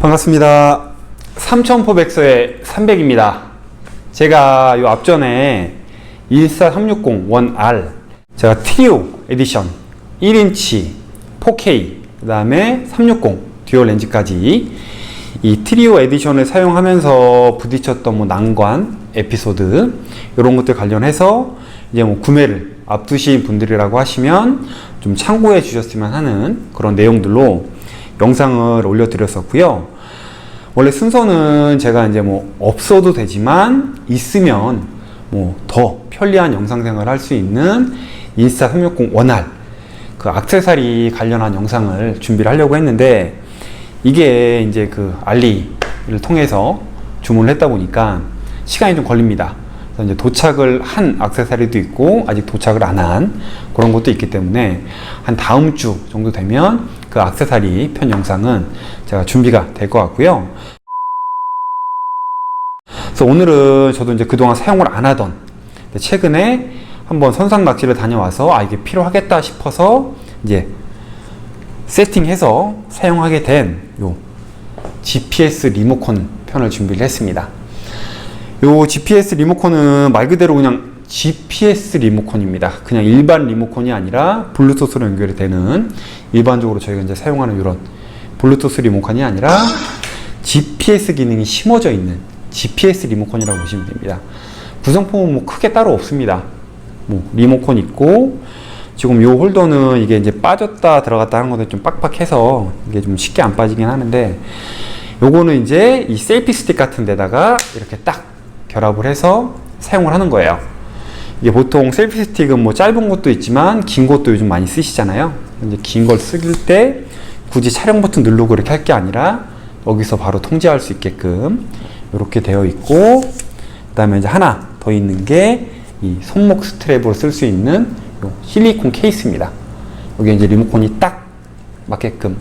반갑습니다. 삼천포백서의 300입니다. 제가 요 앞전에 인스타360 1R 제가 트리오 에디션 1인치 4K 그 다음에 360 듀얼 렌즈까지 이 트리오 에디션을 사용하면서 부딪혔던 난관 에피소드 이런 것들 관련해서 이제 구매를 앞두신 분들이라고 하시면 좀 참고해 주셨으면 하는 그런 내용들로 영상을 올려드렸었고요. 원래 순서는 제가 이제 없어도 되지만 있으면 더 편리한 영상 생활을 할 수 있는 인스타360 1R 그 액세서리 관련한 영상을 준비를 하려고 했는데 이게 이제 그 알리를 통해서 주문을 했다 보니까 시간이 좀 걸립니다. 그래서 이제 도착을 한 액세서리도 있고 아직 도착을 안 한 그런 것도 있기 때문에 한 다음 주 정도 되면 그 액세서리 편 영상은 제가 준비가 될 것 같고요. 그래서 오늘은 저도 이제 그동안 사용을 안 하던 최근에 한번 선상 낚시를 다녀와서 이게 필요하겠다 싶어서 이제 세팅해서 사용하게 된 요 GPS 리모컨 편을 준비를 했습니다. 요 GPS 리모컨은 말 그대로 그냥 GPS 리모컨입니다. 그냥 일반 리모컨이 아니라 블루투스로 연결이 되는 일반적으로 저희가 이제 사용하는 이런 블루투스 리모컨이 아니라 GPS 기능이 심어져 있는 GPS 리모컨이라고 보시면 됩니다. 구성품은 크게 따로 없습니다. 리모컨 있고 지금 요 홀더는 이게 이제 빠졌다 들어갔다 하는 것도 좀 빡빡해서 이게 좀 쉽게 안 빠지긴 하는데 요거는 이제 이 셀피 스틱 같은 데다가 이렇게 딱 결합을 해서 사용을 하는 거예요. 이게 보통 셀피 스틱은 짧은 것도 있지만 긴 것도 요즘 많이 쓰시잖아요. 이제 긴 걸 쓸 때 굳이 촬영 버튼 누르고 이렇게 할 게 아니라 여기서 바로 통제할 수 있게끔 이렇게 되어 있고 그 다음에 이제 하나 더 있는 게 이 손목 스트랩으로 쓸 수 있는 요 실리콘 케이스입니다. 여기 이제 리모컨이 딱 맞게끔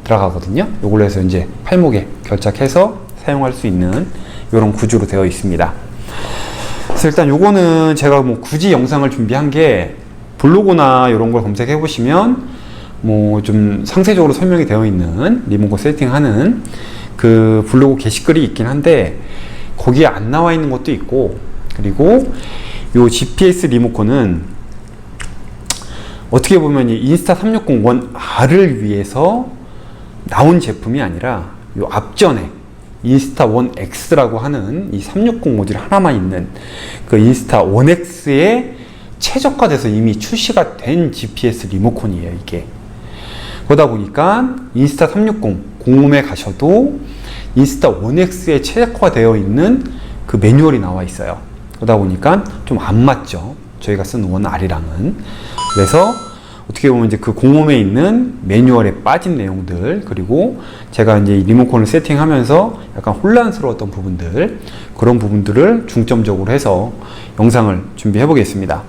들어가거든요. 요걸로 해서 이제 팔목에 결착해서 사용할 수 있는 이런 구조로 되어 있습니다. 그래서 일단 요거는 제가 굳이 영상을 준비한 게 블로그나 이런 걸 검색해 보시면 좀 상세적으로 설명이 되어 있는 리모컨 세팅하는 그 블로그 게시글이 있긴 한데 거기에 안 나와 있는 것도 있고 그리고 요 GPS 리모컨은 어떻게 보면 이 인스타360 1R을 위해서 나온 제품이 아니라 요 앞전에 인스타 1X라고 하는 이 360 모듈 하나만 있는 그 인스타 1X에 최적화돼서 이미 출시가 된 GPS 리모컨이에요, 이게. 그러다 보니까 인스타 360 공홈에 가셔도 인스타 1X에 최적화되어 있는 그 매뉴얼이 나와 있어요. 그러다 보니까 좀 안 맞죠. 저희가 쓴 1R이랑은. 그래서 어떻게 보면 이제 그 공홈에 있는 매뉴얼에 빠진 내용들 그리고 제가 이제 이 리모컨을 세팅하면서 약간 혼란스러웠던 부분들 그런 부분들을 중점적으로 해서 영상을 준비해 보겠습니다.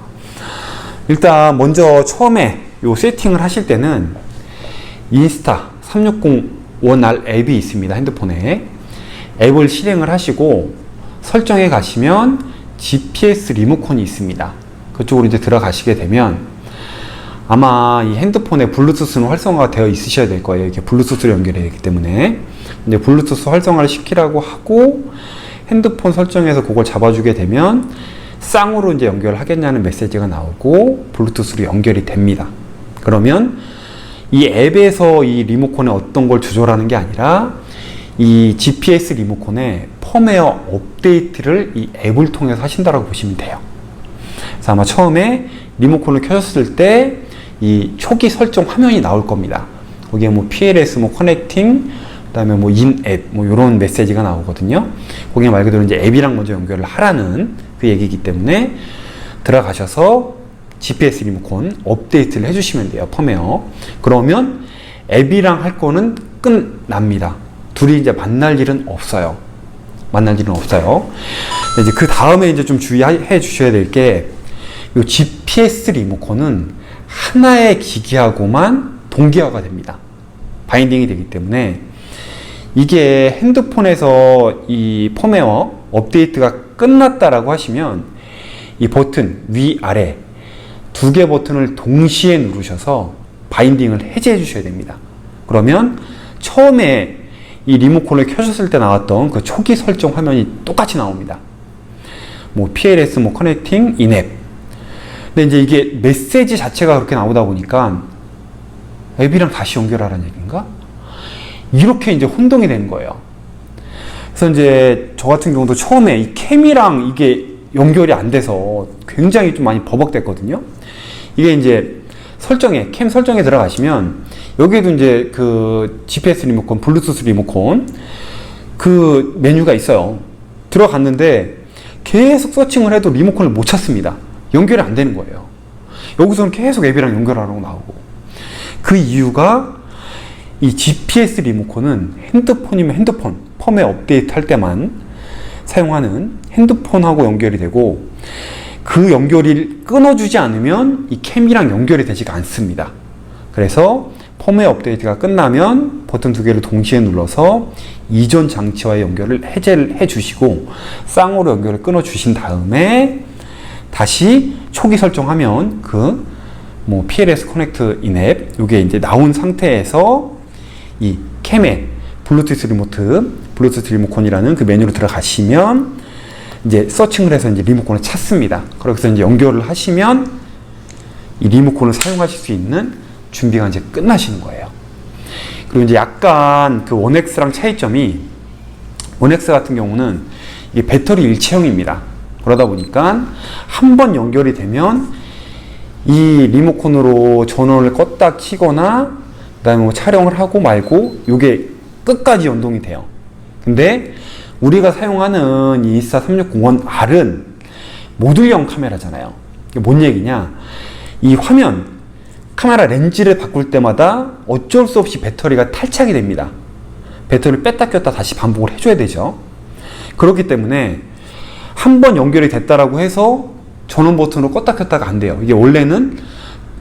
일단 먼저 처음에 요 세팅을 하실 때는 인스타 360 1R 앱이 있습니다. 핸드폰에 앱을 실행을 하시고 설정에 가시면 GPS 리모컨이 있습니다. 그쪽으로 이제 들어가시게 되면 아마 이 핸드폰에 블루투스는 활성화가 되어 있으셔야 될 거예요. 이게 블루투스로 연결이 되기 때문에 이제 블루투스 활성화를 시키라고 하고 핸드폰 설정에서 그걸 잡아주게 되면 쌍으로 이제 연결하겠냐는 메시지가 나오고 블루투스로 연결이 됩니다. 그러면 이 앱에서 이 리모컨에 어떤 걸 조절하는 게 아니라 이 GPS 리모컨의 펌웨어 업데이트를 이 앱을 통해서 하신다라고 보시면 돼요. 그래서 아마 처음에 리모컨을 켜졌을 때 이 초기 설정 화면이 나올 겁니다. 거기에 PLS, 커넥팅, 그 다음에 인앱, 요런 메시지가 나오거든요. 거기에 말 그대로 이제 앱이랑 먼저 연결을 하라는 그 얘기이기 때문에 들어가셔서 GPS 리모컨 업데이트를 해주시면 돼요, 펌웨어. 그러면 앱이랑 할 거는 끝납니다. 둘이 이제 만날 일은 없어요. 이제 그 다음에 이제 좀 주의해 주셔야 될 게, 요 GPS 리모컨은 하나의 기기하고만 동기화가 됩니다. 바인딩이 되기 때문에 이게 핸드폰에서 이 펌웨어 업데이트가 끝났다라고 하시면 이 버튼 위아래 두 개 버튼을 동시에 누르셔서 바인딩을 해제해 주셔야 됩니다. 그러면 처음에 이 리모컨을 켜줬을 때 나왔던 그 초기 설정 화면이 똑같이 나옵니다. 뭐 PLS 뭐 커넥팅 인앱. 근데 이제 이게 메시지 자체가 그렇게 나오다 보니까 앱이랑 다시 연결하라는 얘기인가? 이렇게 이제 혼동이 되는 거예요. 그래서 이제 저 같은 경우도 처음에 이 캠이랑 이게 연결이 안 돼서 굉장히 좀 많이 버벅댔거든요. 이게 이제 캠 설정에 들어가시면 여기에도 이제 그 GPS 리모컨, 블루투스 리모컨 그 메뉴가 있어요. 들어갔는데 계속 서칭을 해도 리모컨을 못 찾습니다. 연결이 안 되는 거예요. 여기서는 계속 앱이랑 연결하라고 나오고. 그 이유가 이 GPS 리모컨은 핸드폰이면 핸드폰, 펌웨어 업데이트 할 때만 사용하는 핸드폰하고 연결이 되고, 그 연결이 끊어주지 않으면 이 캠이랑 연결이 되지가 않습니다. 그래서 펌웨어 업데이트가 끝나면 버튼 두 개를 동시에 눌러서 이전 장치와의 연결을 해제를 해주시고 쌍으로 연결을 끊어주신 다음에 다시 초기 설정하면 그 뭐 PLS 커넥트 인앱 요게 이제 나온 상태에서 이 캠에 블루투스 리모컨이라는 그 메뉴로 들어가시면 이제 서칭을 해서 이제 리모컨을 찾습니다. 그래서 이제 연결을 하시면 이 리모컨을 사용하실 수 있는 준비가 이제 끝나시는 거예요. 그리고 이제 약간 그 원엑스랑 차이점이, 원엑스 같은 경우는 이게 배터리 일체형입니다. 그러다 보니까 한 번 연결이 되면 이 리모컨으로 전원을 껐다 켜거나 그다음에 뭐 촬영을 하고 말고 이게 끝까지 연동이 돼요. 근데 우리가 사용하는 이 인스타360ONER은 모듈형 카메라잖아요. 이게 뭔 얘기냐? 이 화면, 카메라 렌즈를 바꿀 때마다 어쩔 수 없이 배터리가 탈착이 됩니다. 배터리를 뺐다 꼈다 다시 반복을 해줘야 되죠. 그렇기 때문에 한 번 연결이 됐다라고 해서 전원 버튼으로 껐다 켰다가 안 돼요. 이게 원래는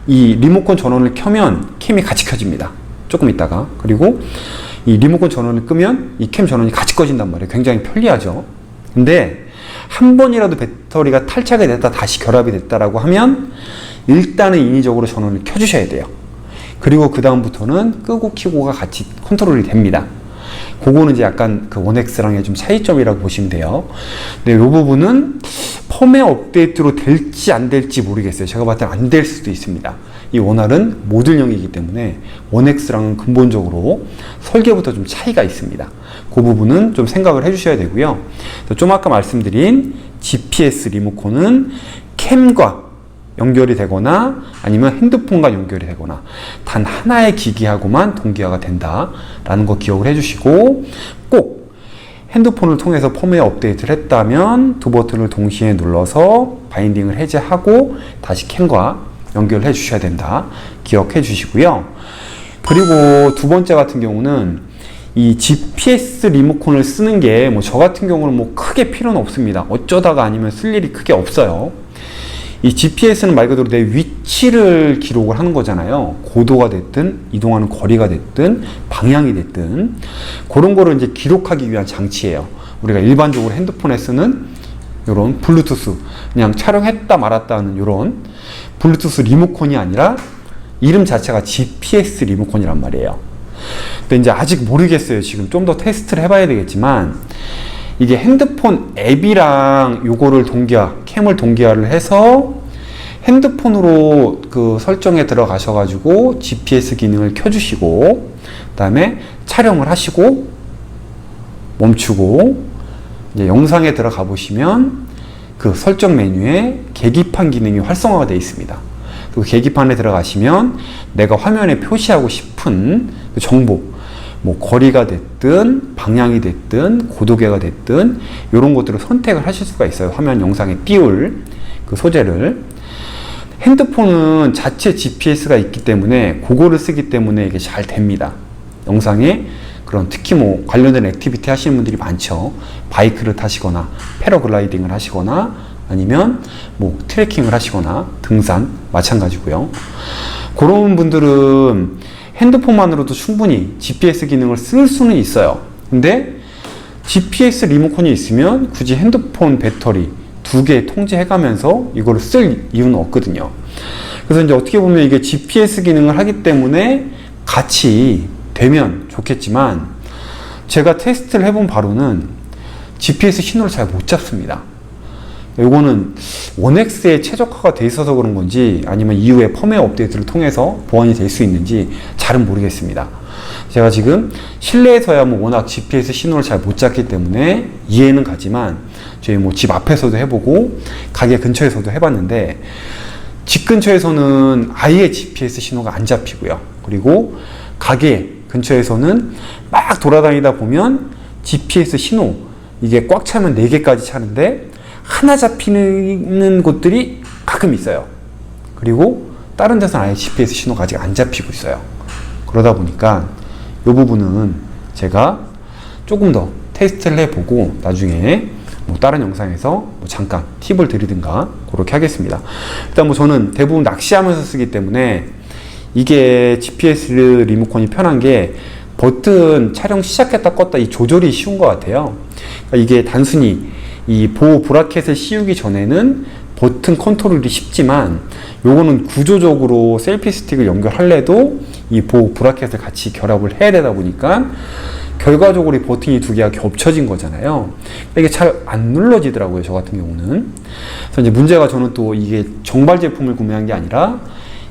이 리모컨 전원을 켜면 캠이 같이 켜집니다. 조금 있다가. 그리고 이 리모컨 전원을 끄면 이 캠 전원이 같이 꺼진단 말이에요. 굉장히 편리하죠. 근데 한 번이라도 배터리가 탈착이 됐다 다시 결합이 됐다라고 하면 일단은 인위적으로 전원을 켜주셔야 돼요. 그리고 그 다음부터는 끄고 켜고가 같이 컨트롤이 됩니다. 그거는 이제 약간 그 원엑스랑의 좀 차이점이라고 보시면 돼요. 근데 이 부분은 펌웨어 업데이트로 될지 안 될지 모르겠어요. 제가 봤을 때 안 될 수도 있습니다. 이 원R은 모듈형이기 때문에 원엑스랑은 근본적으로 설계부터 좀 차이가 있습니다. 그 부분은 좀 생각을 해주셔야 되고요. 좀 아까 말씀드린 GPS 리모컨은 캠과 연결이 되거나 아니면 핸드폰과 연결이 되거나 단 하나의 기기하고만 동기화가 된다라는 거 기억을 해주시고, 꼭 핸드폰을 통해서 펌웨어 업데이트를 했다면 두 버튼을 동시에 눌러서 바인딩을 해제하고 다시 캠과 연결을 해 주셔야 된다 기억해 주시고요. 그리고 두 번째 같은 경우는 이 GPS 리모컨을 쓰는 게 뭐 저 같은 경우는 뭐 크게 필요는 없습니다. 어쩌다가 아니면 쓸 일이 크게 없어요. 이 GPS는 말 그대로 내 위치를 기록을 하는 거잖아요. 고도가 됐든 이동하는 거리가 됐든 방향이 됐든 그런 거를 이제 기록하기 위한 장치예요. 우리가 일반적으로 핸드폰에 쓰는 이런 블루투스, 그냥 촬영했다 말았다 하는 이런 블루투스 리모컨이 아니라 이름 자체가 GPS 리모컨이란 말이에요. 근데 이제 아직 모르겠어요. 지금 좀 더 테스트를 해봐야 되겠지만 이게 핸드폰 앱이랑 요거를 캠을 동기화를 해서 핸드폰으로 그 설정에 들어가셔가지고 GPS 기능을 켜주시고 그 다음에 촬영을 하시고 멈추고 이제 영상에 들어가 보시면 그 설정 메뉴에 계기판 기능이 활성화가 되어 있습니다. 그 계기판에 들어가시면 내가 화면에 표시하고 싶은 그 정보, 뭐 거리가 됐든 방향이 됐든 고도계가 됐든 이런 것들을 선택을 하실 수가 있어요. 화면 영상에 띄울 그 소재를. 핸드폰은 자체 GPS가 있기 때문에 그거를 쓰기 때문에 이게 잘 됩니다. 영상에 그런 특히 뭐 관련된 액티비티 하시는 분들이 많죠. 바이크를 타시거나 패러글라이딩을 하시거나 아니면 뭐 트레킹을 하시거나 등산 마찬가지고요. 그런 분들은 핸드폰만으로도 충분히 GPS 기능을 쓸 수는 있어요. 근데 GPS 리모컨이 있으면 굳이 핸드폰 배터리 두 개 통제해가면서 이거를 쓸 이유는 없거든요. 그래서 이제 어떻게 보면 이게 GPS 기능을 하기 때문에 같이 되면 좋겠지만 제가 테스트를 해본 바로는 GPS 신호를 잘 못 잡습니다. 요거는 1X에 최적화가 돼 있어서 그런 건지 아니면 이후에 펌웨어 업데이트를 통해서 보완이 될 수 있는지 잘은 모르겠습니다. 제가 지금 실내에서야 뭐 워낙 GPS 신호를 잘 못 잡기 때문에 이해는 가지만 저희 뭐 집 앞에서도 해보고 가게 근처에서도 해봤는데 집 근처에서는 아예 GPS 신호가 안 잡히고요. 그리고 가게 근처에서는 막 돌아다니다 보면 GPS 신호 이게 꽉 차면 4개까지 차는데 하나 잡히는 곳들이 가끔 있어요. 그리고 다른 데서는 아예 GPS 신호가 아직 안 잡히고 있어요. 그러다 보니까 이 부분은 제가 조금 더 테스트를 해보고 나중에 뭐 다른 영상에서 뭐 잠깐 팁을 드리든가 그렇게 하겠습니다. 일단 뭐 저는 대부분 낚시하면서 쓰기 때문에 이게 GPS 리모컨이 편한 게 버튼 촬영 시작했다 껐다 이 조절이 쉬운 것 같아요. 그러니까 이게 단순히 이 보호 브라켓을 씌우기 전에는 버튼 컨트롤이 쉽지만 요거는 구조적으로 셀피 스틱을 연결할래도 이 보호 브라켓을 같이 결합을 해야 되다 보니까 결과적으로 이 버튼이 두 개가 겹쳐진 거잖아요. 이게 잘 안 눌러지더라고요, 저 같은 경우는. 그래서 이제 문제가 저는 또 이게 정발 제품을 구매한 게 아니라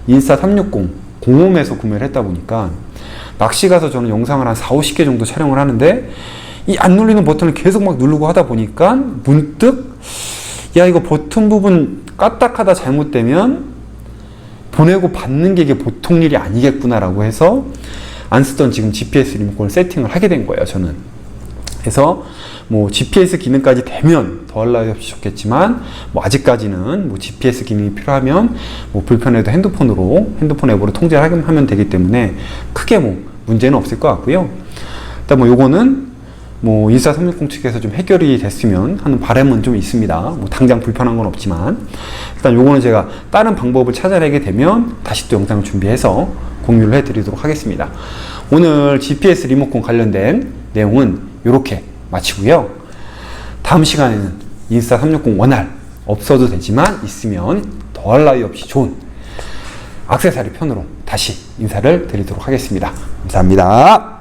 인스타360 공홈에서 구매를 했다 보니까 낚시 가서 저는 영상을 한 4-50개 정도 촬영을 하는데 이 안 눌리는 버튼을 계속 막 누르고 하다 보니까 문득 야 이거 버튼 부분 까딱하다 잘못되면 보내고 받는 게 이게 보통 일이 아니겠구나 라고 해서 안 쓰던 지금 GPS 리모컨을 세팅을 하게 된 거예요, 저는. 그래서 뭐 GPS 기능까지 되면 더할 나위 없이 좋겠지만 뭐 아직까지는 뭐 GPS 기능이 필요하면 뭐 불편해도 핸드폰 앱으로 통제를 하면 되기 때문에 크게 뭐 문제는 없을 것 같고요. 일단 뭐 요거는 뭐 인스타360 측에서 좀 해결이 됐으면 하는 바람은 좀 있습니다. 뭐 당장 불편한 건 없지만 일단 요거는 제가 다른 방법을 찾아내게 되면 다시 또 영상을 준비해서 공유를 해드리도록 하겠습니다. 오늘 GPS 리모컨 관련된 내용은 이렇게 마치고요. 다음 시간에는 인스타360 원R 없어도 되지만 있으면 더할 나위 없이 좋은 액세서리 편으로 다시 인사를 드리도록 하겠습니다. 감사합니다.